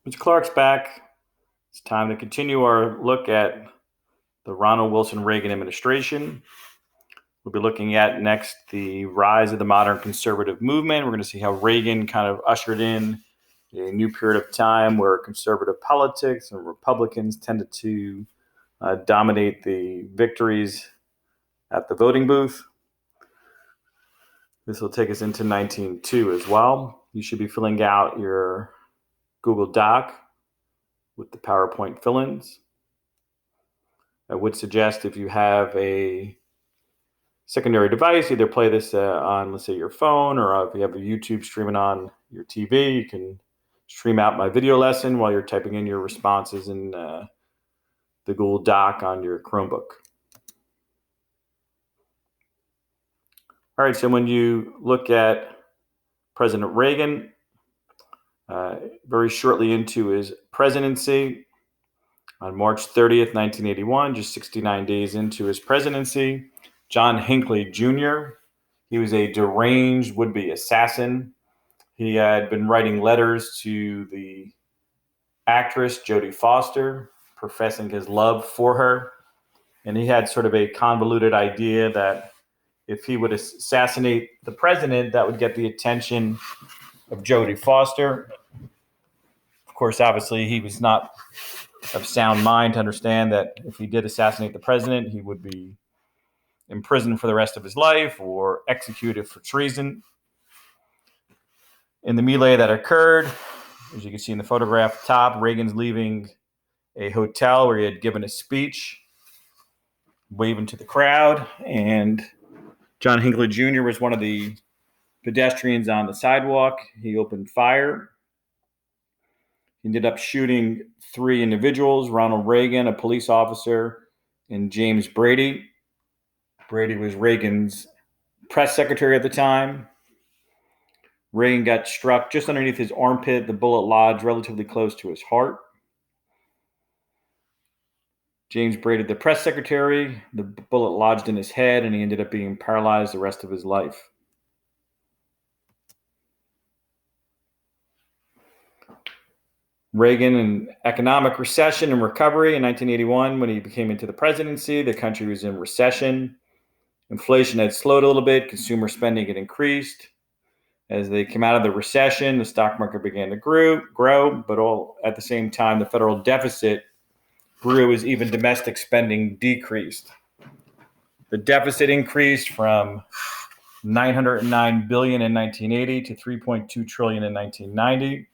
Mr. Clarke's back. It's time to continue our look at the Ronald Wilson Reagan administration. We'll be looking at next the rise of the modern conservative movement. We're going to see how Reagan kind of ushered in a new period of time where conservative politics and Republicans tended to dominate the victories at the voting booth. This will take us into 19.2 as well. You should be filling out your Google Doc with the PowerPoint fill-ins. I would suggest if you have a secondary device, either play this on, let's say, your phone, or if you have a YouTube streaming on your TV, you can stream out my video lesson while you're typing in your responses in the Google Doc on your Chromebook. All right, so when you look at President Reagan, very shortly into his presidency, on March 30th, 1981, just 69 days into his presidency, John Hinckley Jr., he was a deranged would-be assassin. He had been writing letters to the actress Jodie Foster, professing his love for her. And he had sort of a convoluted idea that if he would assassinate the president, that would get the attention of Jodie Foster. Of course, obviously, he was not of sound mind to understand that if he did assassinate the president, he would be imprisoned for the rest of his life or executed for treason. In the melee that occurred, as you can see in the photograph at the top, Reagan's leaving a hotel where he had given a speech, waving to the crowd, and John Hinckley Jr. was one of the pedestrians on the sidewalk. He opened fire. He ended up shooting three individuals: Ronald Reagan, a police officer, and James Brady. Brady was Reagan's press secretary at the time. Reagan got struck just underneath his armpit. The bullet lodged relatively close to his heart. James Brady, the press secretary, the bullet lodged in his head, and he ended up being paralyzed the rest of his life. Reagan, in economic recession and recovery in 1981, when he came into the presidency, the country was in recession. Inflation had slowed a little bit. Consumer spending had increased. As they came out of the recession, the stock market began to grow, but all at the same time, the federal deficit grew as even domestic spending decreased. The deficit increased from $909 billion in 1980 to $3.2 trillion in 1990.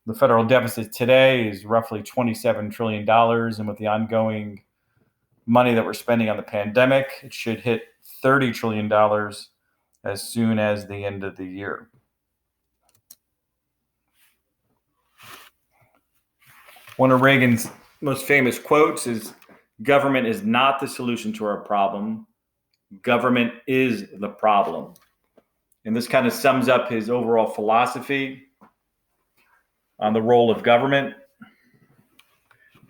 The federal deficit today is roughly $27 trillion, and with the ongoing money that we're spending on the pandemic, it should hit $30 trillion as soon as the end of the year. One of Reagan's most famous quotes is, "Government is not the solution to our problem. Government is the problem." And this kind of sums up his overall philosophy on the role of government.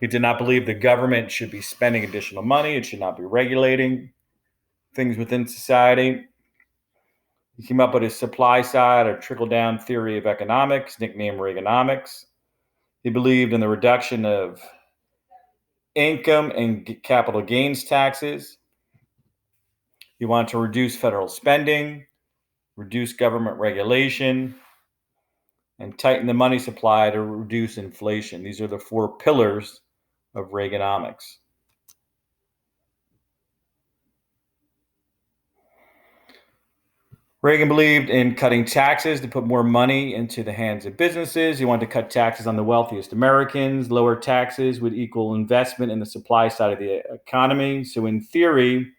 He did not believe the government should be spending additional money. It should not be regulating things within society. He came up with his supply side or trickle-down theory of economics, nicknamed Reaganomics. He believed in the reduction of income and capital gains taxes. He wanted to reduce federal spending, reduce government regulation, and tighten the money supply to reduce inflation. These are the four pillars of Reaganomics. Reagan believed in cutting taxes to put more money into the hands of businesses. He wanted to cut taxes on the wealthiest Americans. Lower taxes would equal investment in the supply side of the economy. So in theory,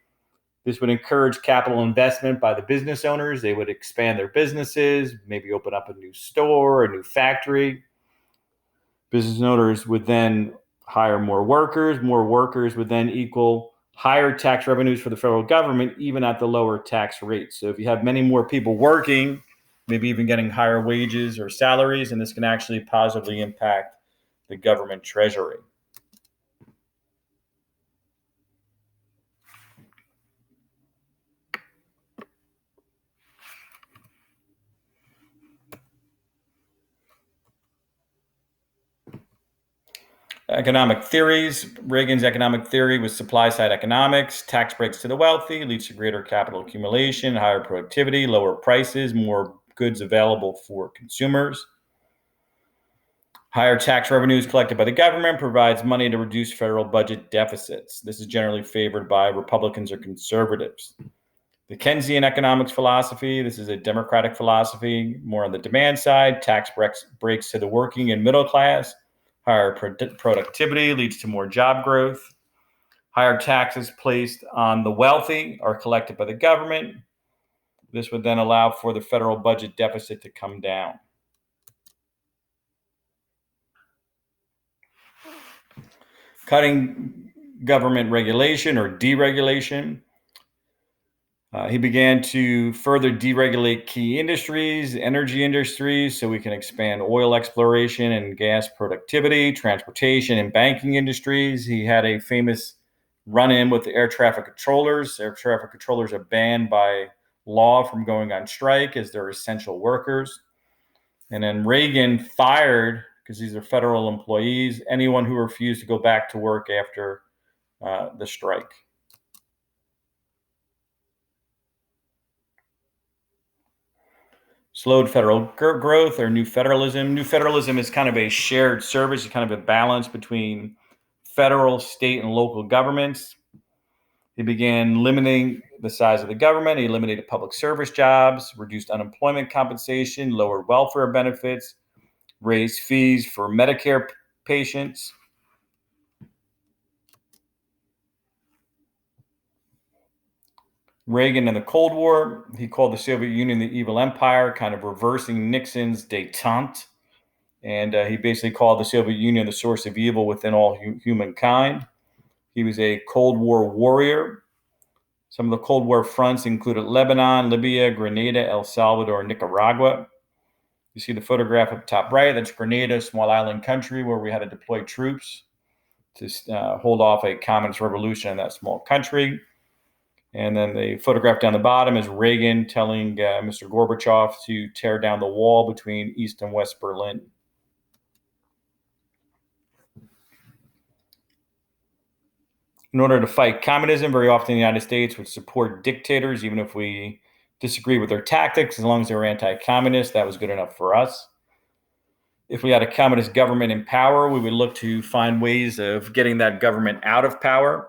this would encourage capital investment by the business owners. They would expand their businesses, maybe open up a new store, a new factory. Business owners would then hire more workers. More workers would then equal higher tax revenues for the federal government, even at the lower tax rates. So if you have many more people working, maybe even getting higher wages or salaries, and this can actually positively impact the government treasury. Economic theories. Reagan's economic theory was supply-side economics. Tax breaks to the wealthy leads to greater capital accumulation, higher productivity, lower prices, more goods available for consumers. Higher tax revenues collected by the government provides money to reduce federal budget deficits. This is generally favored by Republicans or conservatives. The Keynesian economics philosophy. This is a democratic philosophy, more on the demand side. Tax breaks to the working and middle class. Higher productivity leads to more job growth. Higher taxes placed on the wealthy are collected by the government. This would then allow for the federal budget deficit to come down. Cutting government regulation or deregulation. He began to further deregulate key industries, energy industries, so we can expand oil exploration and gas productivity, transportation and banking industries. He had a famous run-in with the air traffic controllers. Air traffic controllers are banned by law from going on strike as they're essential workers. And then Reagan fired, because these are federal employees, anyone who refused to go back to work after the strike. Slowed federal growth or new federalism. New federalism is kind of a shared service, it's kind of a balance between federal, state, and local governments. He began limiting the size of the government. He eliminated public service jobs, reduced unemployment compensation, lowered welfare benefits, raised fees for Medicare patients. Reagan in the Cold War, he called the Soviet Union the evil empire, kind of reversing Nixon's détente. And he basically called the Soviet Union the source of evil within all humankind. He was a Cold War warrior. Some of the Cold War fronts included Lebanon, Libya, Grenada, El Salvador, and Nicaragua. You see the photograph up top right. That's Grenada, a small island country where we had to deploy troops to hold off a communist revolution in that small country. And then the photograph down the bottom is Reagan telling Mr. Gorbachev to tear down the wall between East and West Berlin. In order to fight communism, very often the United States would support dictators, even if we disagree with their tactics. As long as they were anti-communist, that was good enough for us. If we had a communist government in power, we would look to find ways of getting that government out of power.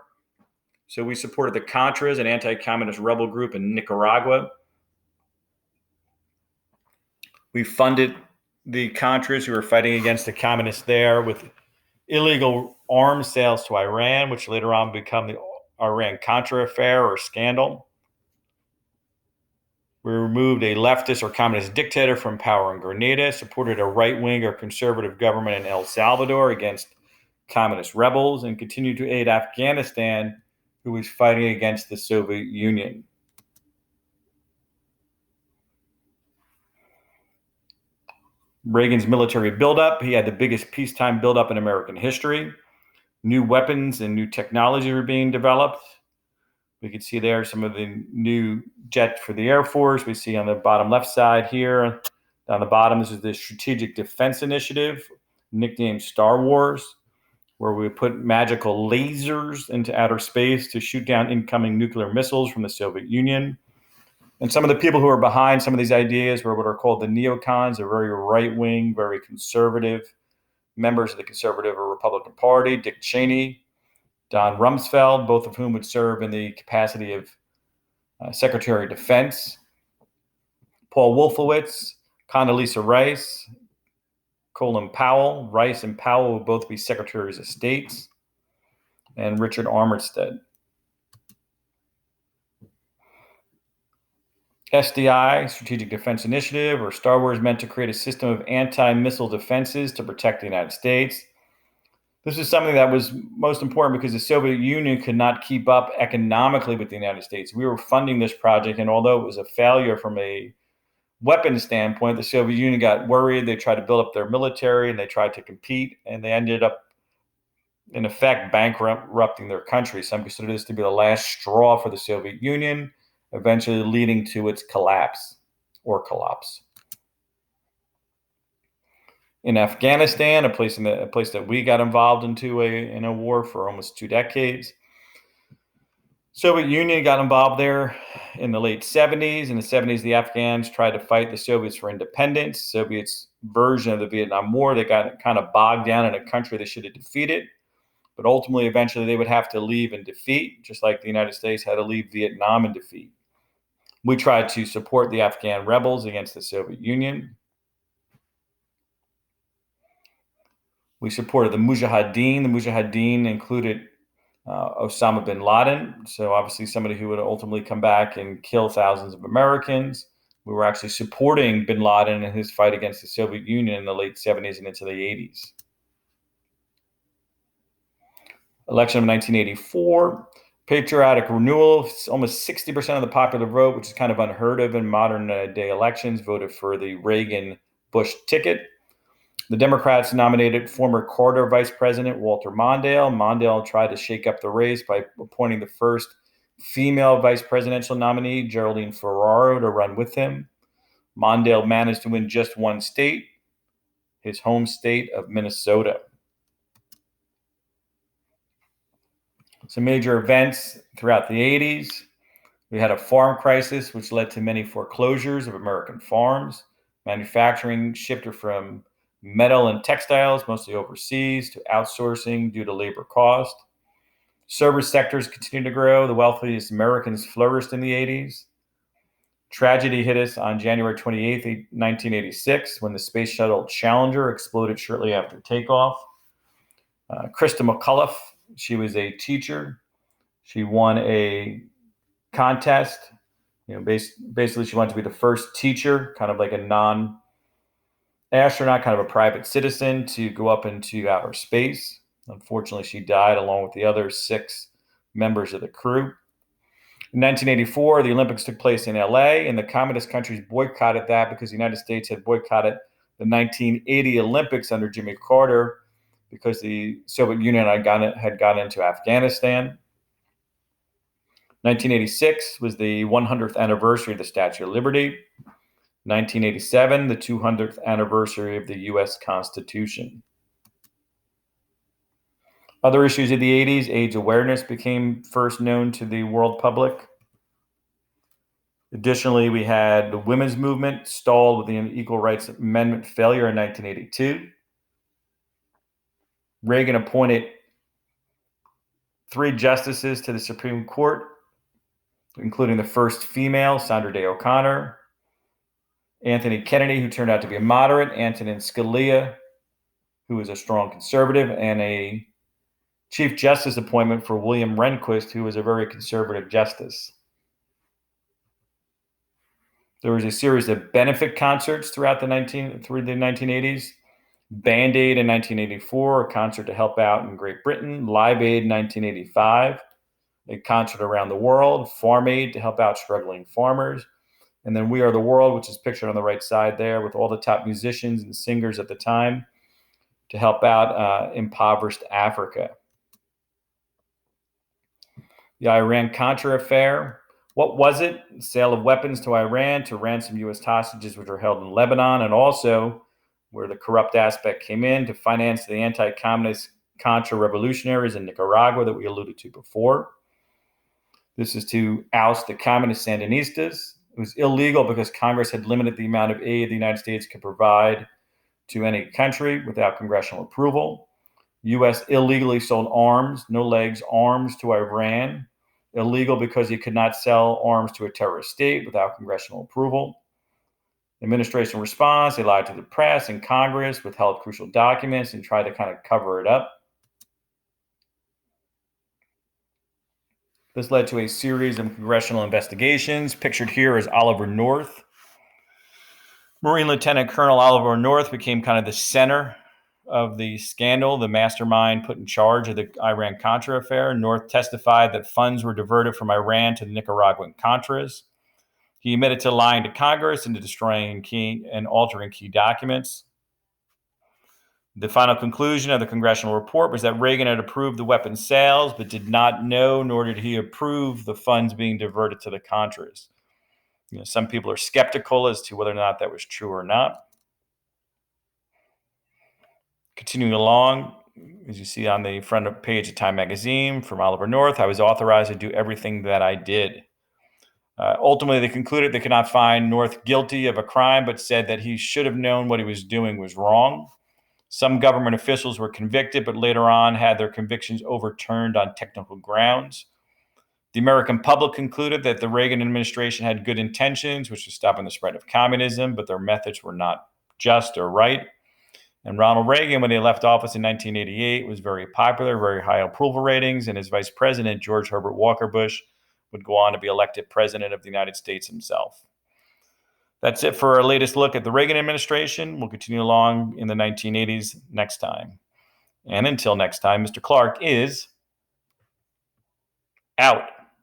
So we supported the Contras, an anti-communist rebel group in Nicaragua. We funded the Contras who were fighting against the communists there with illegal arms sales to Iran, which later on became the Iran-Contra affair or scandal. We removed a leftist or communist dictator from power in Grenada, supported a right-wing or conservative government in El Salvador against communist rebels, and continued to aid Afghanistan, who was fighting against the Soviet Union. Reagan's military buildup. He had the biggest peacetime buildup in American history. New weapons and new technology were being developed. We could see there some of the new jet for the Air Force. We see on the bottom left side here, down the bottom, this is the Strategic Defense Initiative, nicknamed Star Wars, where we put magical lasers into outer space to shoot down incoming nuclear missiles from the Soviet Union. And some of the people who are behind some of these ideas were what are called the neocons, a very right-wing, very conservative members of the Conservative or Republican Party, Dick Cheney, Don Rumsfeld, both of whom would serve in the capacity of Secretary of Defense, Paul Wolfowitz, Condoleezza Rice, Colin Powell. Rice and Powell would both be Secretaries of State, and Richard Armistead. SDI, Strategic Defense Initiative, or Star Wars, meant to create a system of anti-missile defenses to protect the United States. This is something that was most important because the Soviet Union could not keep up economically with the United States. We were funding this project, and although it was a failure from a weapons standpoint, the Soviet Union got worried. They tried to build up their military, and they tried to compete, and they ended up, in effect, bankrupting their country. Some consider this to be the last straw for the Soviet Union, eventually leading to its collapse or collapse. in Afghanistan, a place that we got involved into in a war for almost 2 decades. Soviet Union got involved there in the late 70s. In the 70s, the Afghans tried to fight the Soviets for independence. Soviets' version of the Vietnam War, they got kind of bogged down in a country they should have defeated. But ultimately, eventually, they would have to leave in defeat, just like the United States had to leave Vietnam in defeat. We tried to support the Afghan rebels against the Soviet Union. We supported the Mujahideen. The Mujahideen included Osama bin Laden, so obviously somebody who would ultimately come back and kill thousands of Americans. We were actually supporting bin Laden in his fight against the Soviet Union in the late 70s and into the 80s. Election of 1984, patriotic renewal. Almost 60% of the popular vote, which is kind of unheard of in modern day elections, voted for the Reagan-Bush ticket. The Democrats nominated former Carter Vice President Walter Mondale. Mondale tried to shake up the race by appointing the first female vice presidential nominee, Geraldine Ferraro, to run with him. Mondale managed to win just one state, his home state of Minnesota. Some major events throughout the 80s. We had a farm crisis, which led to many foreclosures of American farms. Manufacturing shifted from metal and textiles, mostly overseas, to outsourcing due to labor cost. Service sectors continued to grow. The wealthiest Americans flourished in the 80s. Tragedy hit us on January 28, 1986, when the Space Shuttle Challenger exploded shortly after takeoff. Krista McCullough, she was a teacher. She won a contest. Basically, she wanted to be the first teacher, kind of like a non-astronaut, kind of a private citizen, to go up into outer space. Unfortunately, she died along with the other 6 members of the crew. In 1984, the Olympics took place in LA, and the communist countries boycotted that because the United States had boycotted the 1980 Olympics under Jimmy Carter because the Soviet Union had gotten into Afghanistan. 1986 was the 100th anniversary of the Statue of Liberty. 1987, the 200th anniversary of the U.S. Constitution. Other issues of the 80s, AIDS awareness became first known to the world public. Additionally, we had the women's movement stalled with the Equal Rights Amendment failure in 1982. Reagan appointed 3 justices to the Supreme Court, including the first female, Sandra Day O'Connor, Anthony Kennedy, who turned out to be a moderate, Antonin Scalia, who was a strong conservative, and a Chief Justice appointment for William Rehnquist, who was a very conservative justice. There was a series of benefit concerts through the 1980s. Band-Aid in 1984, a concert to help out in Great Britain. Live Aid in 1985, a concert around the world. Farm Aid to help out struggling farmers. And then We Are the World, which is pictured on the right side there, with all the top musicians and singers at the time to help out impoverished Africa. The Iran-Contra affair. What was it? Sale of weapons to Iran to ransom U.S. hostages which are held in Lebanon, and also where the corrupt aspect came in to finance the anti-communist Contra revolutionaries in Nicaragua that we alluded to before. This is to oust the communist Sandinistas. It was illegal because Congress had limited the amount of aid the United States could provide to any country without congressional approval. U.S. illegally sold arms, no legs, arms to Iran. Illegal because you could not sell arms to a terrorist state without congressional approval. Administration response, they lied to the press and Congress, withheld crucial documents, and tried to kind of cover it up. This led to a series of congressional investigations. Pictured here is Oliver North. Marine Lieutenant Colonel Oliver North became kind of the center of the scandal, the mastermind put in charge of the Iran-Contra affair. North testified that funds were diverted from Iran to the Nicaraguan Contras. He admitted to lying to Congress and to destroying and altering key documents. The final conclusion of the congressional report was that Reagan had approved the weapons sales, but did not know, nor did he approve the funds being diverted to the Contras. Some people are skeptical as to whether or not that was true or not. Continuing along, as you see on the front page of Time magazine from Oliver North, I was authorized to do everything that I did. Ultimately, they concluded they could not find North guilty of a crime, but said that he should have known what he was doing was wrong. Some government officials were convicted, but later on had their convictions overturned on technical grounds. The American public concluded that the Reagan administration had good intentions, which was stopping the spread of communism, but their methods were not just or right. And Ronald Reagan, when he left office in 1988, was very popular, very high approval ratings, and his vice president, George Herbert Walker Bush, would go on to be elected president of the United States himself. That's it for our latest look at the Reagan administration. We'll continue along in the 1980s next time. And until next time, Mr. Clarke is out.